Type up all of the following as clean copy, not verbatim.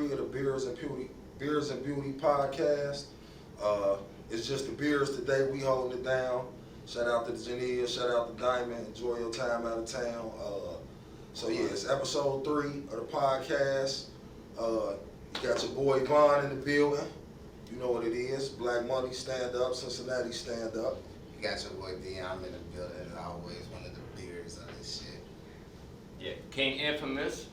3 of the Beers and Beauty podcast. It's just the beers today. We holding it down. Shout out to Jania. Shout out to Diamond. Enjoy your time out of town. So yeah, it's episode 3 of the podcast. You got your boy Vaughn in the building. You know what it is. Black Money stand up. Cincinnati stand up. You got your boy Dion in the building, and always one of the beers on this shit. Yeah, King Infamous,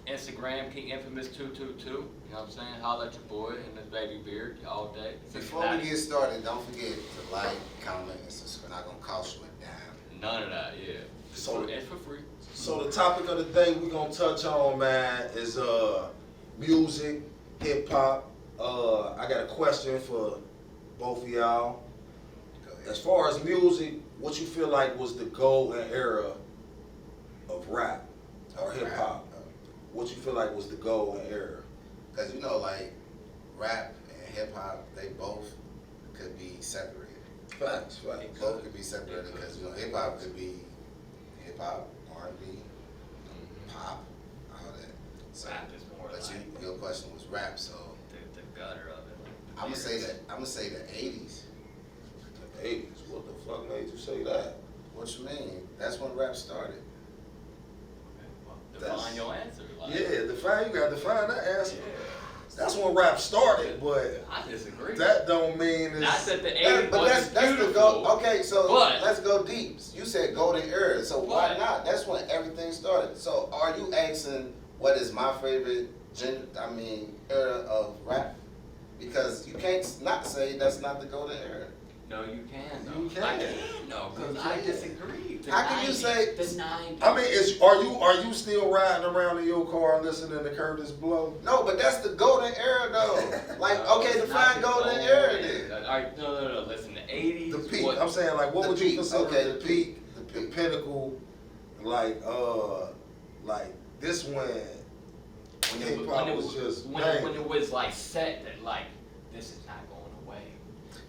Instagram, King Infamous 222. You know what I'm saying? Holla at your boy and his baby beard all day. Before we get started, don't forget to like, comment, and subscribe. Not gonna cost you a dime. None of that, yeah. So it's for free. So the topic of the day we gonna touch on, man, is music, hip hop. I got a question for both of y'all. As far as music, what you feel like was the golden era of rap or hip hop? What you feel like was the golden era? Because you know, like, rap and hip hop, they both could be separated. Facts. Both could be separated because, you know, hip hop could be hip hop, R&B, pop, all that. So, Rap is more but like your question was rap, so the gutter of it. I'm gonna say the 80s. The 80s. What the fuck made you say that? What you mean? That's when rap started. Define your answer. Like, Yeah, you gotta define that answer. Yeah. That's when rap started, but I disagree. that don't mean it's... Not that the 80s But wasn't that's the beautiful. go. Okay, so But- let's go deep. You said golden era, so why But- not? That's when everything started. So are you asking what is my favorite era of rap? Because you can't not say that's not the golden era. No, you can though. You can. I can. No, because You I can. disagree. The How can you 90s, say- the 90s? I mean, are you still riding around in your car listening to Curtis Blow? No, but that's the golden era though. Like, No, okay, it's define not the golden era era. then. All right, no. Listen, the 80s. The peak. What, I'm saying, like, what The would peak, you consider okay, the the peak, peak. the pinnacle, like this when when hip hop was just when banging. it was like set that like this is not going away.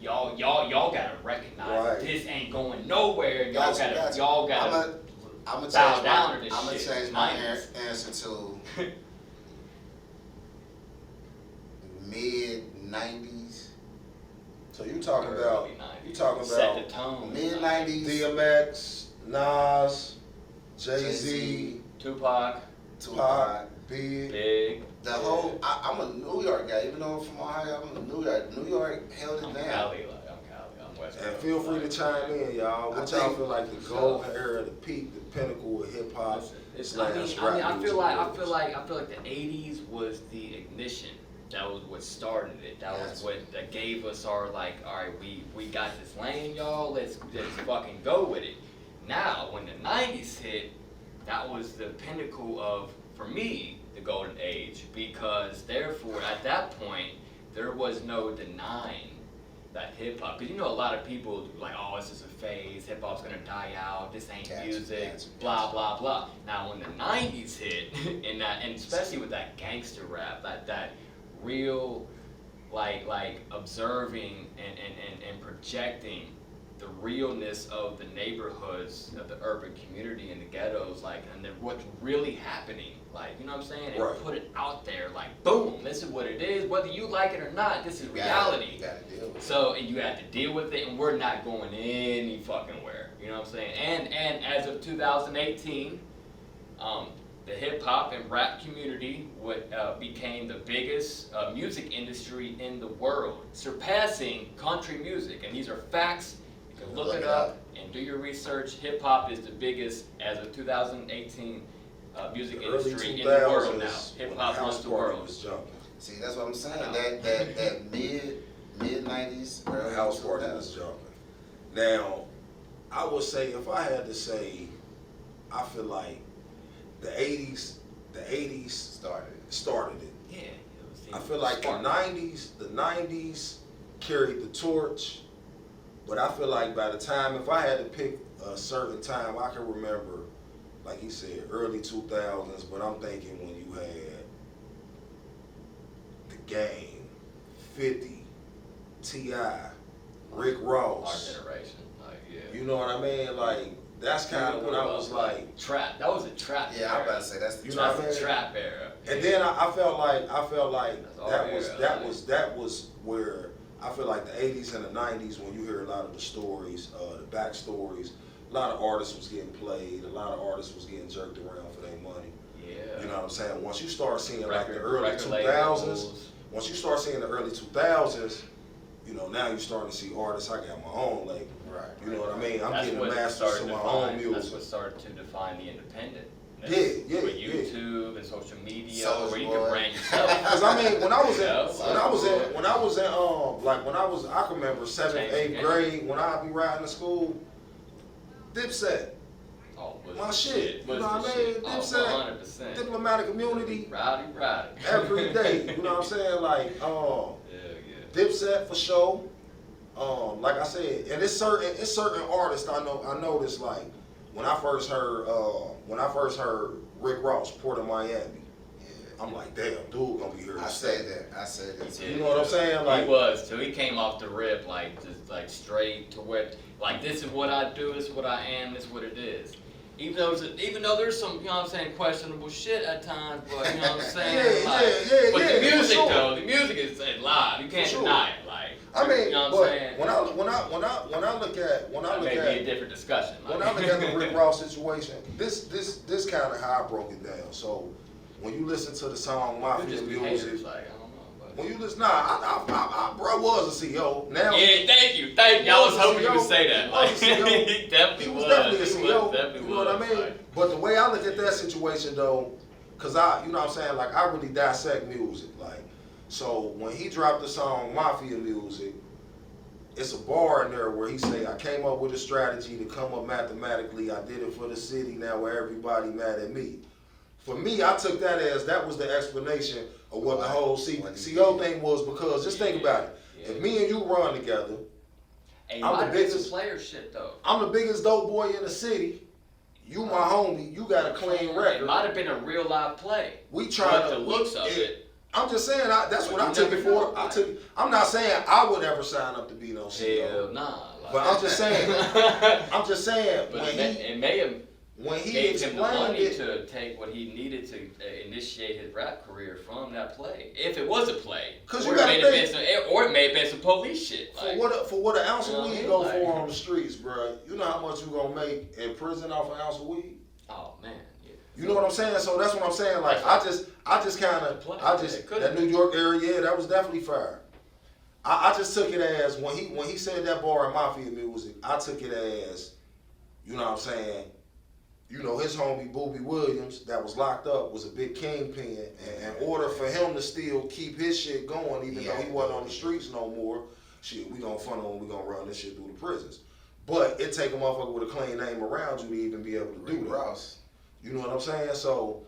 Y'all gotta recognize Right. this ain't going nowhere. And Gotcha. y'all gotta I'm gonna bow change down my, to this I'm gonna shit. change my 90s. answer to mid 90s, So you talking about Early 90s. you talking Set about the tone. mid 90s. DMX, Nas, Jay-Z, Tupac, Tupac, Big. Big. The whole, I'm a New York guy, even though I'm from Ohio, I'm a New York. New York held it I'm down. Cali, I'm West And Coast. feel free to chime in, y'all. I What y'all think- feel like the golden era, the peak, the pinnacle of hip hop? I feel like the '80s was the ignition. That was what started it. That was that gave us our like, all right, we got this lane, y'all. Let's fucking go with it. Now, when the '90s hit, that was the pinnacle of, for me, the golden age, because therefore at that point there was no denying that hip hop, because you know a lot of people like, oh, it's just a phase, hip hop's gonna die out, this ain't Gotcha, music, gotcha, blah gotcha. blah blah. Now when the '90s hit, and especially with that gangster rap, that real like observing and projecting the realness of the neighborhoods, of the urban community and the ghettos, like, and then what's really happening, like, you know what I'm saying? And Right. put it out there, like, boom, this is what it is, whether you like it or not, this is You reality. gotta deal with it. So, and you have to deal with it, and we're not going any fucking where, you know what I'm saying? And as of 2018, the hip hop and rap community became the biggest music industry in the world, surpassing country music. And these are facts. You can look it up and do your research. Hip hop is the biggest as of 2018 music The early industry in the world 2000s now. Hip when hop the runs house the party world. was jumping. See, that's what I'm saying. I know. That mid 90s, The early house party 2000s. was jumping. Now, I would say, if I had to say, I feel like the 80s started it. Yeah. It was I feel like spark. the 90s carried the torch, but I feel like by the time, if I had to pick a certain time, I can remember, like he said, early 2000s, but I'm thinking when you had The Game, 50, T.I., Rick Our Ross, generation. Like, yeah. you know what I mean? Like, that's kind of when I was like, trap. That was a trap. Yeah, I'm about to say that's the You know what I That's mean? a trap era. and then I felt like That's our that was where I feel like the 80s and the 90s when you hear a lot of the stories, the backstories, a lot of artists was getting played, a lot of artists was getting jerked around for their money. Yeah. You know what I'm saying? Once you start seeing like the Record- early record 2000s, labels. once you start seeing the early 2000s, you know, now you're starting to see artists. I got my own label. Right. You know what I mean? I'm That's getting what the masters started of to my define- own music. That's what started to define the independent. Yeah, With yeah. YouTube and social media, Soulja where you Boy. can brand yourself. Cause I mean, when I was in, Yeah, I can remember 7th, Change the 8th game. grade when I'd be riding to school. Dipset, Oh, was my the shit. You was know what the I mean? shit. Dipset, Oh, 100%. diplomatic immunity Rowdy. every day. You know what I'm saying? Like, Yeah. Dipset for sure. Like I said, and it's certain artists I noticed like when I first heard Rick Ross, Port of Miami. Yeah. I'm like, damn, dude gonna be here. to I stay. said that too. You know what I'm saying? Like, He was too. He came off the rip like just like straight to where like this is what I do, this is what I am, this is what it is. Even though there's some, you know what I'm saying, questionable shit at times, but you know what I'm saying? But the for music sure. though, the music is live. You can't For sure. deny it. Like I mean, you know what I'm but saying? when I look at That may be a different discussion. when I look at the Rick Ross situation, this kind of how I broke it down. So when you listen to the song You Mafia just be Music, haters, like I don't know. But. when you listen, I bro was a CEO. Now Yeah, thank you. I was hoping you would say that. He was a CEO. He definitely he was. was definitely a He CEO. definitely You know what I mean? like- But the way I look at that situation though, cause you know what I'm saying, like I really dissect music. Like, so when he dropped the song Mafia Music, it's a bar in there where he say, I came up with a strategy to come up mathematically. I did it for the city. Now where everybody mad at me. For me, I took that as that was the explanation of what the whole CO thing was, because just think about it. Yeah. If me and you run together, Hey, I'm might the have been some biggest- player shit though. I'm the biggest dope boy in the city. You my homie. You got a clean It record. might have been a real live play. We trying But to the looks of it. I'm just saying. That's But what I you took never it for. know. I'm not saying I would ever sign up to be no CEO. Hell nah. Like, But I'm just saying. I'm just saying but when it may have he gave him the explained money it. to take what he needed to initiate his rap career from that play. If it was a play. 'Cause Or you it gotta may have think- been or it may have been some police shit. For Like, what an ounce You of know what I weed mean? go Like- for on the streets, bro? You know how much you gonna make in prison off an ounce of weed? oh man, yeah. You know what I'm saying? So that's what I'm saying. Like I just kind of, It could've that New York area, yeah, that was definitely fire. I just took it as when he said that bar in Mafia Music, I took it as, you know what I'm saying. You know, his homie Boobie Williams that was locked up was a big kingpin, and in order for him to still keep his shit going, even though he wasn't on the streets no more, shit, we gonna fund him, we gonna run this shit through the prisons. But it take a motherfucker with a clean name around you to even be able to do Rick that. Ross. You know what I'm saying? So,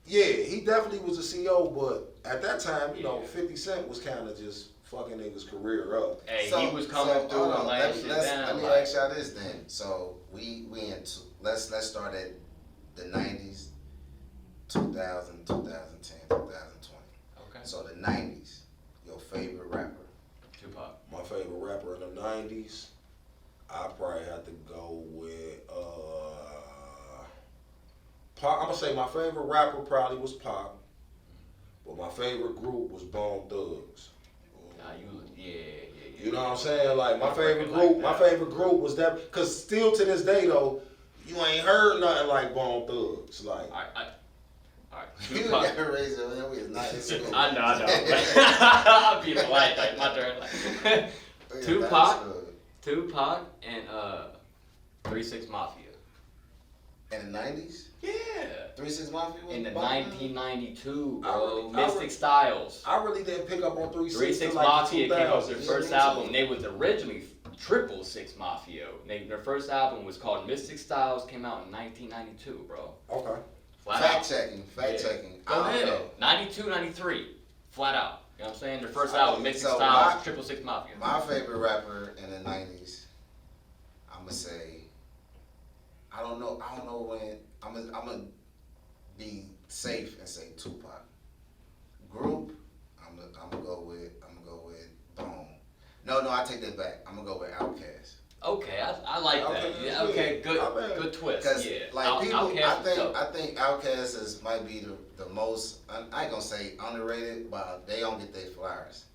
yeah, he definitely was a CEO, but at that time, you know, Yeah. 50 Cent was kind of just fucking niggas' career up. Hey, he was coming through hold and on, laying let shit me down. like, Like, ask y'all this then. So we into let's start at the 90s, 2000, 2010, 2020. okay. So the 90s, your favorite rapper. Tupac. My favorite rapper in the 90s, I probably had to go with, Pac. I'm gonna say my favorite rapper probably was Pac, but my favorite group was Bone Thugs. Nah, yeah. You know what I'm saying? Like my I'm favorite freaking like group, my that. favorite group was that. Cause still to this day though, you ain't heard nothing like Bone Thugs. Like All right. You Tupac. gotta raise your hand. We is not in school. I know. I'll be polite. Like my turn. Like, We is Tupac? not in school. Tupac and 3-6 Mafia. In the 90s, Yeah. 3-6 Mafia was In the bumping? 1992, I bro. really- Mystic Styles. I really didn't pick up on 3-6 3-6 till like Mafia the came out with their 2000s. first Yeah, me album. too. They was originally 666 Mafia. Their first album was called Mystic Styles. Came out in 1992, bro. Okay. Flat Fact out. checking. Yeah. Go Go ahead. 92, 93. Flat out. You know what I'm saying? Their first album, Mystic So Styles, my- 666 Mafia. My favorite rapper in the 90s, I'ma say, I don't know when, I'm gonna be safe and say Tupac. Group, I'm gonna go with Bone. No, I take that back. I'm gonna go with Outkast. Okay, I like that. Okay, Yeah, okay, good, I mean, good twist. Because Yeah, like people, Outkast was dope. I think Outkast might be the most. I ain't gonna say underrated, but they don't get their flowers.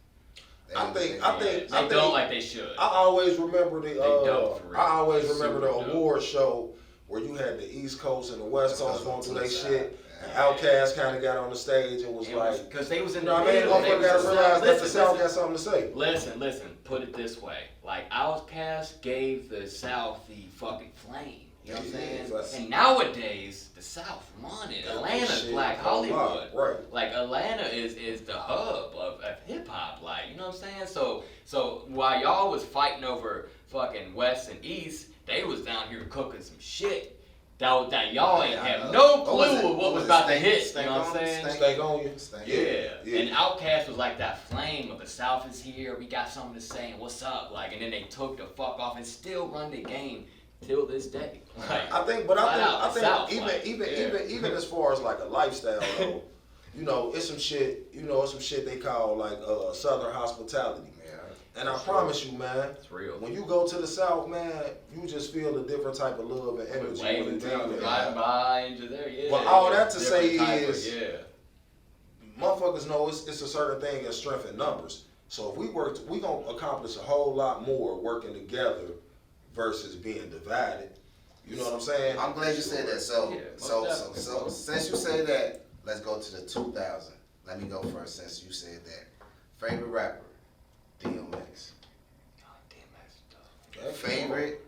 They don't like they should. I always remember the don't, for real. I always They remember the super dope. award show where you had the East Coast and the West Coast going through their shit. And Yeah. Outkast kind of got on the stage and was like, because they was in you the know what I mean? middle. They Motherfucker was gotta the realize South. that the Listen, South listen. got something to say. Listen, put it this way. Like, Outkast gave the South the fucking flame. You know what I'm saying? Yes. And nowadays, the South won it. Got Atlanta's this shit Black a Hollywood. lot, right. Like, Atlanta is the hub of hip hop. Like, you know what I'm saying? So while y'all was fighting over fucking West and East, they was down here cooking some shit. That y'all ain't have no clue of what was about to hit. You know what I'm saying? Stay on you. Yeah. And Outkast was like that flame of the South is here. We got something to say. And what's up? Like, and then they took the fuck off and still run the game till this day. Like, I think South, even as far as like a lifestyle though, you know, it's some shit they call like Southern hospitality. And I promise you, man, it's real. when you go to the South, man, you just feel a different type of love and energy when Waving you to down you, there. riding by into there, yeah. But all that to Different say type of- is, motherfuckers know it's a certain thing as strength in numbers. So if we work, we gonna accomplish a whole lot more working together versus being divided. You know what I'm saying? I'm glad you said that. So, Yeah, so, most so, definitely. so, since you said that, let's go to the 2000. Let me go first since you said that. Favorite rapper, DMX.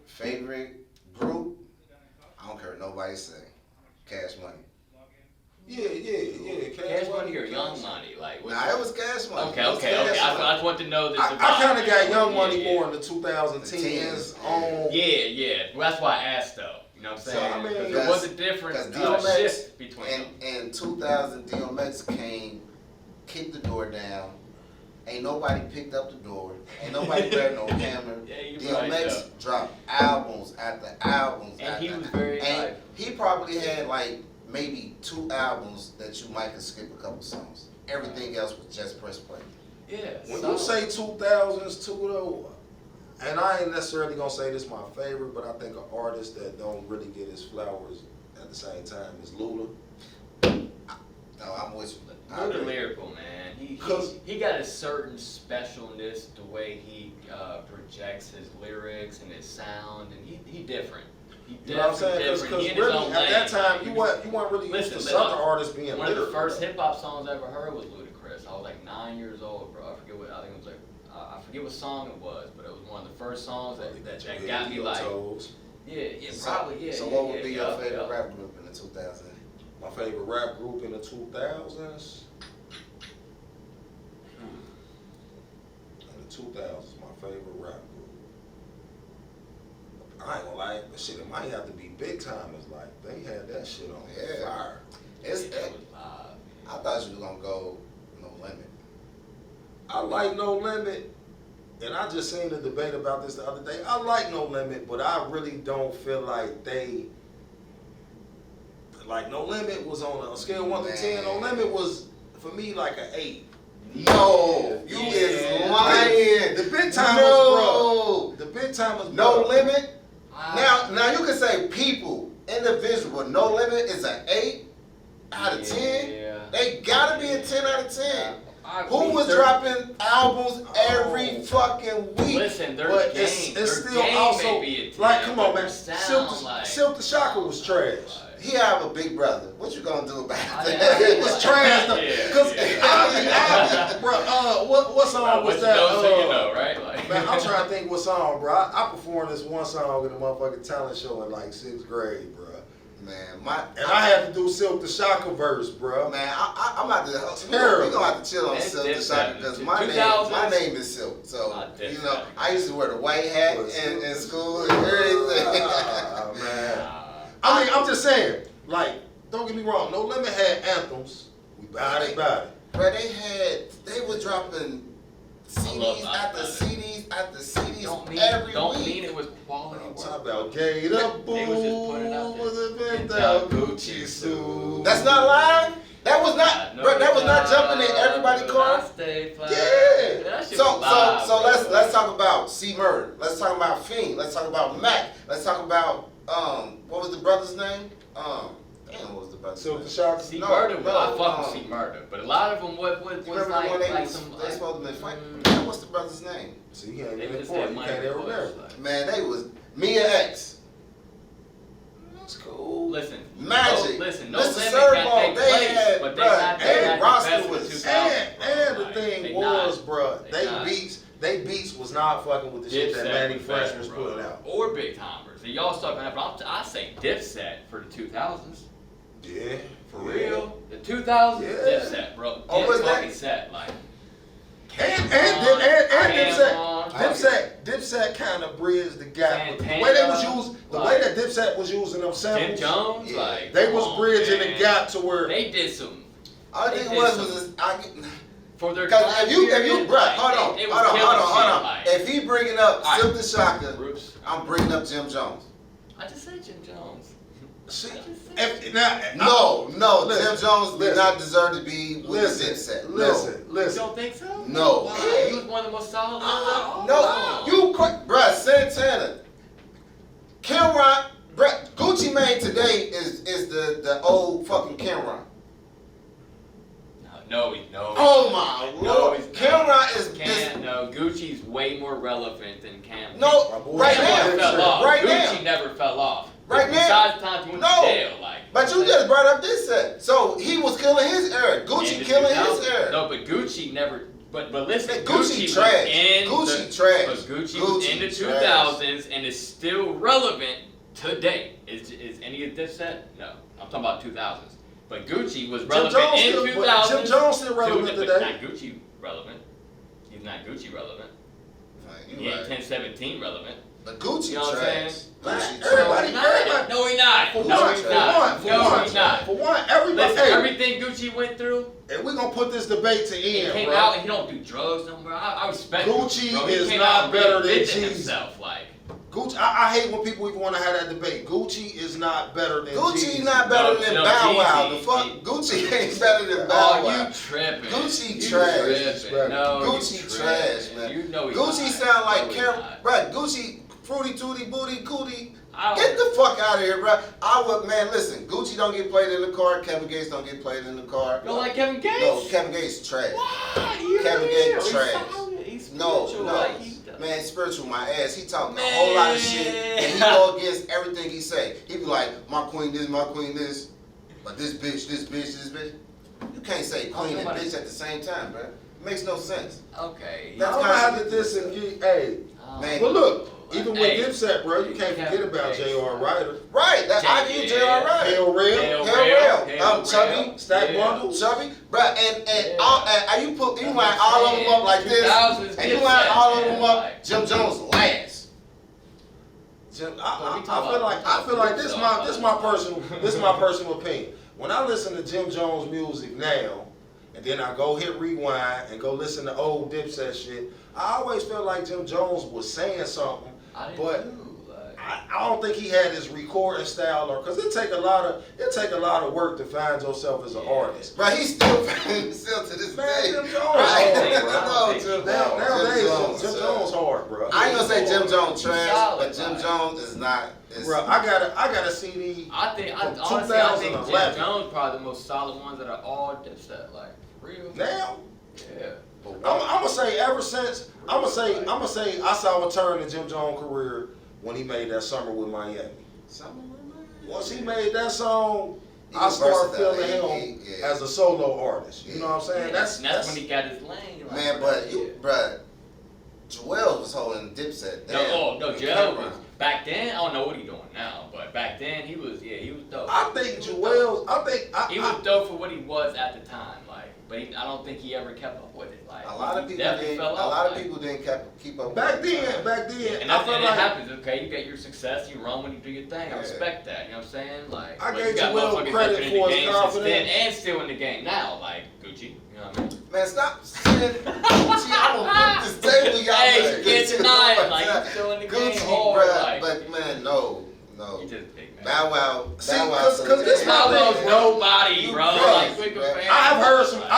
Favorite group, I don't care what nobody say. Cash Money. Yeah. Cash Money or Young Money? Like, Nah, it was Cash Money. Okay. It was Cash I Money. just want to know this. I kind of got Young Money more in the 2010s on. Yeah. Well, that's why I asked though. You know what I'm saying? So, I mean, 'Cause there was a difference DMX shift between them. in 2000, DMX came, kicked the door down. Ain't nobody picked up the door. Ain't nobody grabbed no camera. Yeah, you DMX right, dropped albums after albums. And he after, was very, and like- he probably had like maybe 2 albums that you might could skip a couple songs. Everything else was just press play. Yeah. When so- you say 2000s too though, and I ain't necessarily gonna say this my favorite, but I think an artist that don't really get his flowers at the same time is Luda. No, I'm with you. Luda lyrical, man. He got a certain specialness the way he projects his lyrics and his sound, and he different. He You know what I'm saying? Because He in his really own at that lane. time you weren't really used to Southern artists being One of the lyrical. first hip hop songs I ever heard was Ludacris. I was like 9 years old, bro. I forget what I forget what song it was, but it was one of the first songs that got me like, probably. So what would be your favorite rap group in the 2000s? My favorite rap group in the 2000s. In the 2000s, my favorite rap group. I ain't gonna lie, but shit, it might have to be Big Timers. Like they had that shit on fire. I thought you were gonna go No Limit. I like No Limit, and I just seen a debate about this the other day. I like No Limit, but I really don't feel like they. Like No Limit was on a scale of 1 to 10. No Limit was for me like an 8. No, you is lying. The Big Timers, No. bro. The Big Timers, No bro. Limit. Now you can say people, individual, but No Limit is an 8 out of 10. Yeah. They gotta be a 10 out of 10. I Who mean, was they're- dropping albums every fucking week? Listen, their But game, it's their still game also may be a 10, like, come on, but man. their sound, Silk the Shocker was trash. He have a big brother. What you gonna do about I that? mean, He was trash though. Yeah, Cause yeah. bro, what song was that? You know, right? Like, Man, I'm trying to think what song, bro. I performed this one song in a motherfucking talent show in like 6th grade, bro. Man, And I had to do Silk the Shocker verse, bro. Man, I'm about to. Terrible. We gonna have to chill on It's Silk the Shocker because my 2000s. name is Silk. So That's you know, I used to wear the white hat in school and everything. Ah, man. I mean, I'm just saying, like, don't get me wrong. No Limit had anthems. We bout it. But they were dropping CDs after CDs after CDs every don't week. mean it was quality I'm work. talking about Gate Up, They was just putting it out Boo, there. with a big And down Gucci Gucci suit. That's not live. That was not, bro. That was not jumping in everybody's car. Yeah. That shit So was live, so bro. let's talk about C Murder. Let's talk about Fiend. Let's talk about Mac. Let's talk about what was the brother's name? Damn, what was the brother's Silk name? the Shocker. C No, Murder, no, I fuck with C Murder, but a lot of them was You remember like when they like was some they supposed to be fighting? mm, Man, what's the brother's name? So you can't they even just afford had it. You money can't to ever push, remember. like. Man, they was Mia X. That's cool. Listen, Magic. No, listen, no Mr. limit Servo, can take they place, had, but they bruh, not and the roster best was- of 2000, And bro. the thing They was, not. bruh, They they not. beats was not fucking with the shit that Dipset Manny was Fresh better, was bro. putting out. Or Big Timers. And y'all stuck on that, but I say Dipset for the 2000s. Yeah, For yeah. real. The 2000s, Yeah. Dipset, bro. Oh, was that- fucking set, like. And Cameron, Dipset kind of bridged the gap. With the Santana, way they was using, the way like- that Dipset was using them Jim samples, Jones, Yeah. like. they come was on, bridging man. the gap to where They did some. All I They think did was some- I. For their Because time if you, period, bruh, like, hold on, they hold was on, killing hold on. shit, like- If he bringing up Alright. Silk the Shocker, Groups. I'm bringing up Jim Jones. I just said Jim Jones. see, I just said if, now, No, Listen, Jim Jones did listen. not deserve to be with the Dipset. No. listen, You listen. don't think so? No. Why? He was one of the most solid ones. No, you, bruh, Santana. Cameron, bruh, Gucci Mane today is the old fucking Cameron. No. Oh my No, lord, he's not. Cameron is No, Gucci's way more relevant than Cam. no My boy right Cam now, never fell off. right Gucci now. never fell off. Right now. Besides times he went No. to jail, like. But you just brought up this set, so he was killing his era. Gucci in the killing 2000s. his era. No, but Gucci never. But listen, Man, Gucci Gucci was trash. in Gucci the, trash. But Gucci Gucci was in the trash. 2000s and is still relevant today. Is any of this set? No, I'm talking about 2000s. But Gucci was relevant Jones in still- 2000s. Jim Jones still relevant but today. not Gucci relevant. He's not Gucci relevant. Right, He you ain't right. 1017 relevant. But Gucci You know what I'm trash. saying? Gucci Everybody- trash. No, he not. For No, one, he's for not. one, for No, one, he's not. for one, everybody. Listen, Hey, everything Gucci went through, and we're gonna put this debate to he end, came bro. out and he don't do drugs no more. I respect Gucci him, bro. He is came not out and better than reinvented Jesus. himself, like. Gucci, I hate when people even want to have that debate. Gucci is not better than Gucci Jeezy. not better than Bow Wow. The Jeezy, fuck, Gucci ain't better than Bow Oh, Wow. you tripping. Gucci You trash. tripping. No, Gucci you tripping. trash, man. You know he's Gucci not. sound like No, he's Cam, not. bruh. Gucci, fruity tooty booty cootie. I Get the fuck out of here, bruh. I would, man. Listen, Gucci don't get played in the car. Kevin Gates don't get played in the car. You don't like Kevin Gates? No, Kevin Gates trash. Why? You Kevin real. Gates He's trash. solid. He's No, spiritual. no, Like, he- man, spiritual my ass. He talk a whole lot of shit, and he go against everything he say. He be like, my queen this, but this bitch. You can't say queen and bitch at the same time, bruh. It makes no sense. Okay. That's I'm gonna have to disagree. Hey, Man. but look, even with Hey, Dipset, bro, you can't forget about J.R. Ryder, Right, that I give you J.R. Ryder. Hell Rail, Hell Hell Rail. Rail. Chubby, Stack Yeah. Bundle. Chubby, bruh, and Yeah. all, and you line all of them up like this, 2000s and you Dipset, line all of man, them up. like- Jim Jones last. I feel like this is my personal opinion. When I listen to Jim Jones music now, and then I go hit rewind and go listen to old Dipset shit, I always felt like Jim Jones was saying something, I didn't but do, like, I don't think he had his recording style, or because it take a lot of work to find yourself as an artist. But he's still still to this Man, day. Jim Jones Right. hard, bro. No, Jim Nowadays, Jones, Jim son. Jones hard, bro. I ain't gonna say Jim Jones trash, solid, but Jim like- Jones is not. Bro, I got a CD. I think From honestly, I think Jim 2011. Jones probably the most solid ones that are all Dipset, like for real. Now, Yeah. I'm gonna say ever since I'm gonna say I saw a turn in Jim Jones' career when he made that Summer with Miami. Once he made that song, He I was started versatile. feeling him Yeah. as a solo artist. You know what I'm saying? Yeah, That's that's when he got his lane. Like, Man, but you, bruh, Joel was holding Dipset No, down. oh no, with Joel Cameron. was back then. I don't know what he doing now, but back then he was dope. I think Joel's. He was dope for what he was at the time, like. But I don't think he ever kept up with it. Like A lot of he people definitely didn't. fell A off, lot of like. people didn't keep up. back with it. then. And, I that, feel and like it happens, okay? You get your success, you run when you do your thing. Yeah. I respect that, you know what I'm saying? Like, I but gave you got Joel motherfuckers credit that's been in for the his game since confidence. then and still in the game now, like Gucci, you know what I mean? Man, stop saying Gucci. I'm gonna flip this table, y'all. Hey, better you get can't to deny know it, like, what he's still in the Gucci, game hard, bruh, like. but man, no. No. He just big man. Bow Wow. See, Bow Wow. 'cause this Bow my Wow's thing, nobody, bro. Like, crazy, Wicked bro. fan. I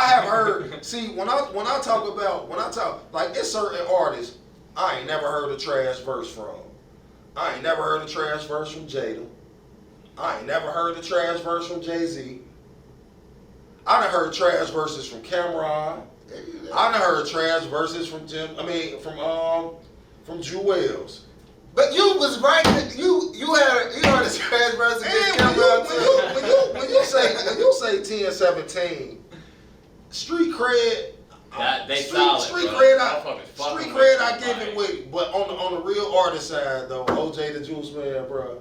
have heard. See, when I talk like it's certain artists I ain't never heard a trash verse from. I ain't never heard a trash verse from Jada. I ain't never heard a trash verse from Jay-Z. I done heard trash verses from Cameron. I done heard trash verses from from Jewels. But you was right. You heard a trash verse against And Cameron too. when you say 10-17, street cred. They street, solid, street bro. cred, Motherfuckers fucking street with cred, I you, give like, it with, but on the real artist side though, OJ the Juice Man, bro,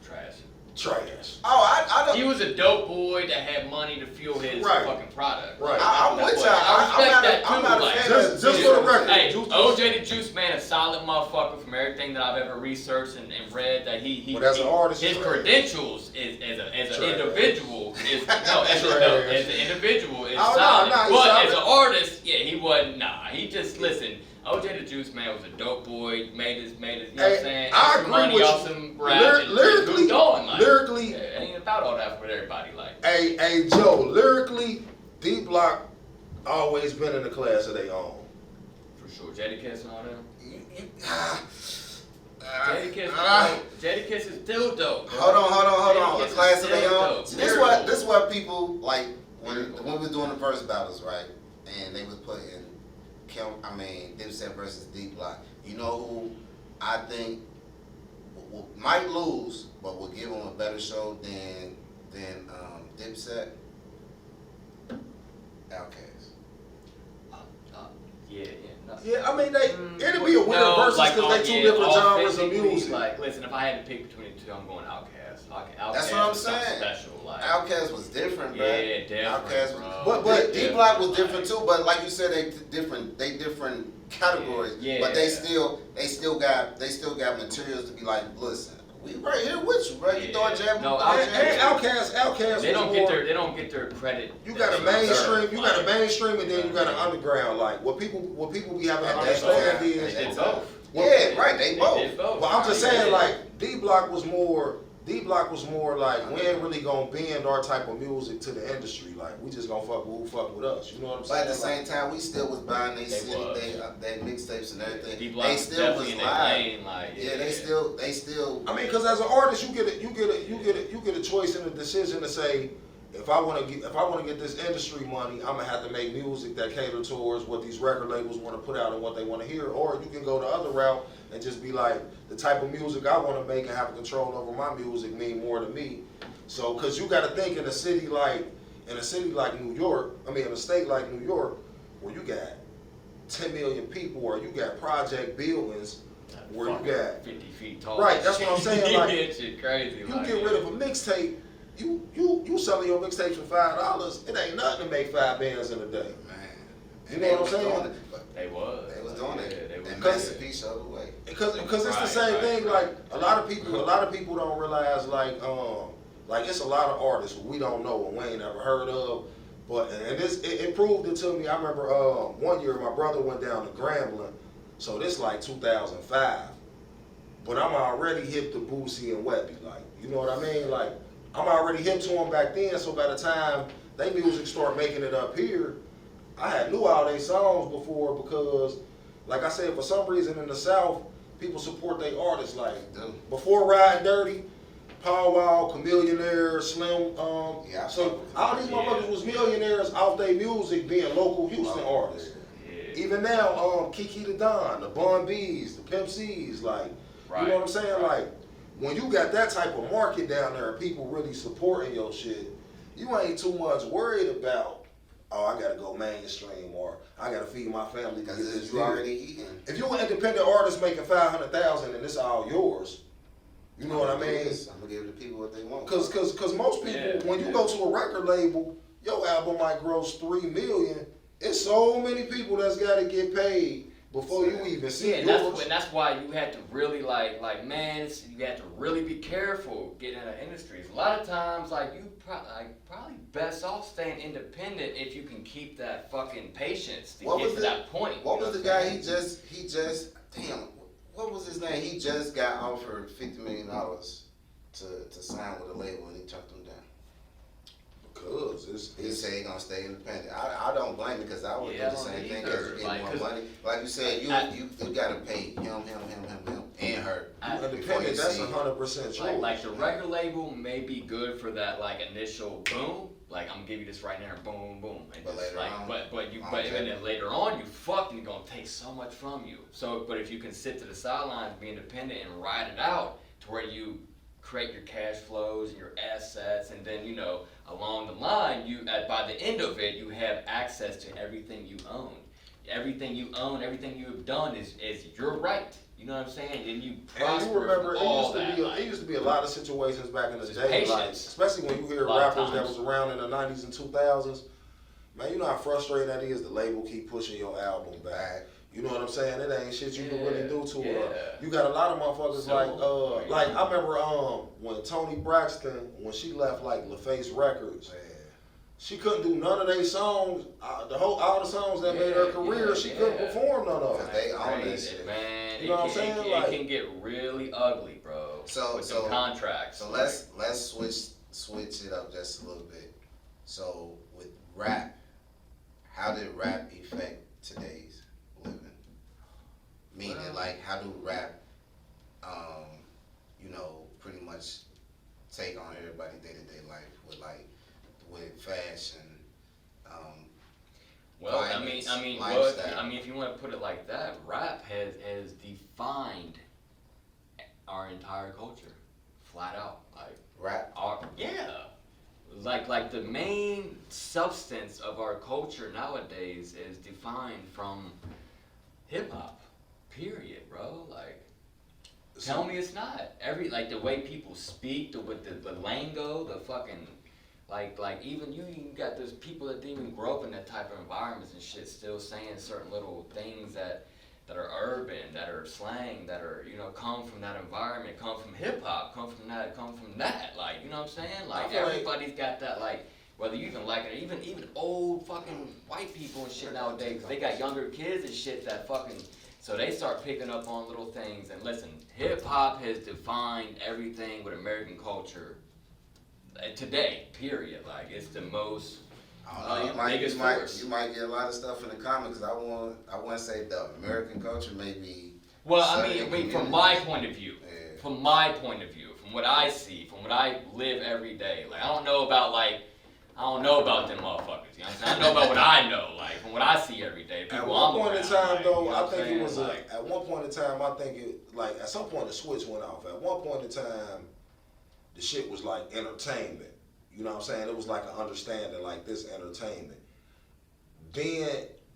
Trash. trash. Oh, I don't. He was a dope boy that had money to fuel his Right. fucking product. Right. I'm with y'all. I respect that too. I'm not a like, fan Just for the record, Hey, Juice- OJ the Juice Man, a solid motherfucker from everything that I've ever researched and read. That he But as an artist, his he's credentials is as an Trash. individual is no as Trash. an individual is Oh, no, solid. no, he's but solid. as an artist, yeah, he wasn't. Nah, he just listen. OJ the Juice Man was a dope boy. Made his. You know what I'm saying? I Some agree money with off you. some rap and Lyrically, moved on. Like, lyrically, yeah, it ain't about all that for everybody. Like. hey Joe, lyrically, D Block always been in the class of their own. For sure, Jadakiss and all them. Ah. Jadakiss is still dope. Bro. Hold on. Jadakiss The is class of still their own. dope. See, Lyrical. this what people like when Lyrical. we was doing the verse battles, right? And they was putting Dipset versus D Block. You know who I think might lose, but will give him a better show than Dipset? Outkast. Yeah. No. Yeah, I mean it'd be a weird versus because they two different genres of music. Like, listen, if I had to pick between the two, I'm going Outkast. Outkast That's what I'm was something saying. Special, like. Outkast was different, bro. Yeah, different, Outkast bro. but D Block was Like, different too. But like you said, they different categories. Yeah. But they still got materials to be like, listen, we right here with you, bro. You Yeah. throw a jab, No, we throw a And jab. Outkast They don't was get more, they don't get their credit. you that got a they mainstream, deserve. you got a Like, mainstream, and then you got an underground. Like what people be having to At that understand time, is, They did both. Yeah, right. They both. did both. well, I'm just They saying did. like D Block was more like we ain't really gonna bend our type of music to the industry. Like we just gonna fuck with who fuck with us. You know what I'm But saying? at the same time, we still was buying They they was. mixtapes and everything. D-Block They was still was definitely in their live. lane, like, Yeah, they still. I mean, because as an artist, you get a choice and a decision to say, if I want to get this industry money, I'm gonna have to make music that cater towards what these record labels want to put out and what they want to hear, or you can go the other route and just be like, the type of music I want to make and have control over my music mean more to me. So, because you got to think in a city like New York, in a state like New York, where you got 10 million people, or you got project buildings, where you got 50 feet tall. Right, that's what I'm saying, like, that shit crazy. you like, get rid of a mixtape, you selling your mixtapes for $5. It ain't nothing to make 5 bands in a day. Man, You know what I'm saying? They was. They was doing Yeah, it. they was. And Because- Master P showed the way. Because it's the Right, same right, thing. right. Like a lot of people don't realize like it's a lot of artists who we don't know and we ain't never heard of. But and it proved it to me. I remember one year my brother went down to Grambling, so this like 2005. But I'm already hip to Boosie and Webbie, like you know what I mean? Like I'm already hip to them back then. So by the time they music start making it up here, I had knew all their songs before because, like I said, for some reason in the South, people support their artists. Like before Riding Dirty, Paul Wall, Chameleonaire, Slim. Yeah, So all these motherfuckers was millionaires off their music being local Houston artists. Yeah. Even now, Kiki the Don, the Bun B's, the Pimp C's, like you know what I'm saying? Like when you got that type of market down there and people really supporting your shit, you ain't too much worried about, oh, I gotta go mainstream or I gotta feed my family Because because it's it's you already eating. If you're an independent artist making $500,000 and it's all yours, you know what I mean? I'm gonna give the people what they want. Cause most people, when you go to a record label, your album might gross $3 million. It's so many people that's gotta get paid before you even see Yeah, yours. and that's why you had to really like man, you had to really be careful getting in the industries. A lot of times, like you probably best off staying independent if you can keep that fucking patience to get to that point. What you was know the what I'm guy? saying? He just damn. What was his name? He just got offered $50 million to sign with a label and he turned them down. Because He it's said he gonna stay independent. I don't blame him because I would Yeah, do the I don't same thing either. because you get Like, more 'cause money. Like you said, you gotta pay him, and her. Before you independent. That's see- 100% true. Like the record label may be good for that like initial boom. Like I'm gonna give you this right now, boom, boom. And But just later like, on, but even then later on, you fucking gonna take so much from you. So, but if you can sit to the sidelines, be independent, and ride it out to where you create your cash flows and your assets, and then along the line, by the end of it, you have access to everything you own. Everything you own, everything you have done is your right. You know what I'm saying? And you prosper And you remember, from all that. it used to be a lot of situations back in the Just day, like, patience. especially when you hear A lot of rappers that times. was around in the 90s and 2000s. Man, you know how frustrating that is. The label keep pushing your album back. You know what I'm saying? It ain't shit you can really do to it. Yeah. You got a lot of motherfuckers So, like I remember when Toni Braxton, when she left like LaFace Records, Man, she couldn't do none of their songs. All the songs that made her career, she couldn't perform none of them. Cause they own that Crazy, shit. man. You know what I'm saying? Like- It can get really ugly, bro. So- with so- them contracts. So let's switch it up just a little bit. So with rap, how did rap affect today's living? Meaning, Well- like, how do rap, pretty much take on everybody's day-to-day life with fashion, Well, violence, I mean, if you want to put it like that, rap has defined our entire culture, flat out. Like rap? like the main substance of our culture nowadays is defined from hip hop. Period, bro. Like. Tell me it's not. Like the way people speak, with the lingo, the fucking like even you got those people that didn't even grow up in that type of environments and shit still saying certain little things that are urban, that are slang, that are come from that environment, come from hip hop, come from that. Like, you know what I'm saying? Like everybody's got that, like, whether you even like it, even old fucking white people and shit nowadays, they got younger kids and shit that fucking. So they start picking up on little things. And listen, hip hop has defined everything with American culture today. Period. Like it's the most I don't know. biggest force. You might get a lot of stuff in the comments. I want to say the American culture may be. Well, I certain mean, from my communities. point of view, Yeah. from my point of view, from what I see, from what I live every day. Like I don't know about them motherfuckers. You know what I'm saying? I know about what I know. Like from what I see every day. At People one I'm point in around, time, like, though, you know I what I'm think it saying? was Like, at one point in time, I think it like at some point the switch went off. At one point in time, the shit was like entertainment. You know what I'm saying? It was like an understanding, like this entertainment. Then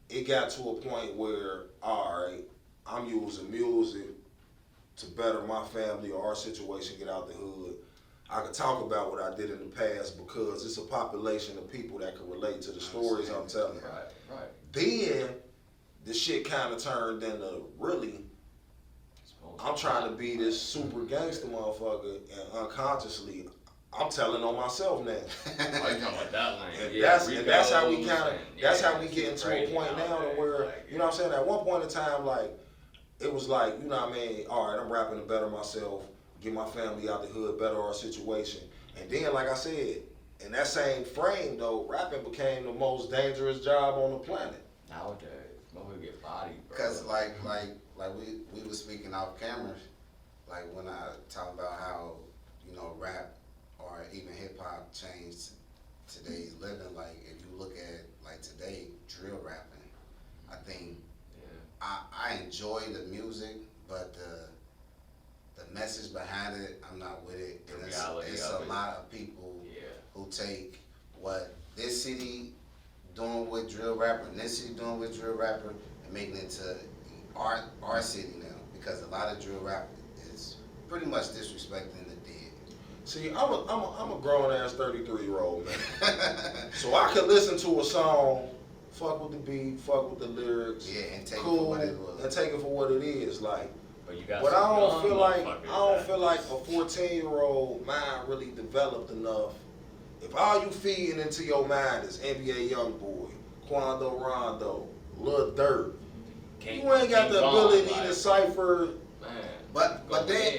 it got to a point where, all right, I'm using music to better my family or our situation, get out the hood. I could talk about what I did in the past because it's a population of people that can relate to the stories I'm telling. right. Then the shit kind of turned into really, I'm trying to be this super gangster motherfucker, and unconsciously, I'm telling on myself now. Oh, you talking about that lane? And Yeah, that's how we Rebels kind of, and- that's yeah, how we get shit into a crazy point now to nowadays, where, like, you know what I'm saying? At one point in time, like, it was like, you know what I mean? All right, I'm rapping to better myself, get my family out the hood, better our situation. And then, like I said, in that same frame though, rapping became the most dangerous job on the planet. Nowadays, motherfuckers get bodied, bro. Cause like we were speaking off cameras, like when I talk about how rap or even hip hop changed today's living. Like if you look at like today drill rapping, I think I enjoy the music, but the message behind it, I'm not with it. And it's a lot of people who take what this city doing with drill rapper and this city doing with drill rapper and making it to our city now, because a lot of drill rap is pretty much disrespecting the dead. See, I'm a grown ass 33-year-old man, so I could listen to a song, fuck with the beat, fuck with the lyrics, And take cool, it for what it was. and take it for what it is, like. But you got But I some don't young feel like motherfuckers a 14-year-old mind really developed enough. If all you feeding into your mind is NBA YoungBoy, Quando Rondo, Lil Durk, that you ain't got the ability to like, decipher man.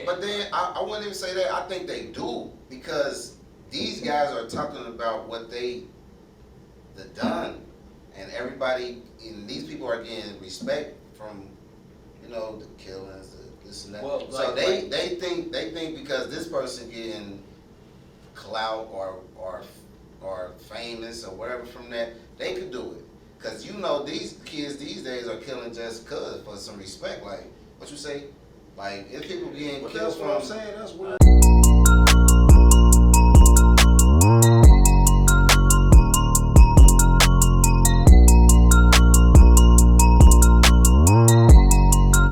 But then I wouldn't even say that. I think they do, because these guys are talking about what they done, and everybody, and these people are getting respect from, you know, the killings, this and that. Well, so like- they think because this person getting clout or famous or whatever from that, they could do it. Cause you know these kids these days are killing just cause for some respect. Like what you say, like if people getting But killed that's what I'm from saying. That's what.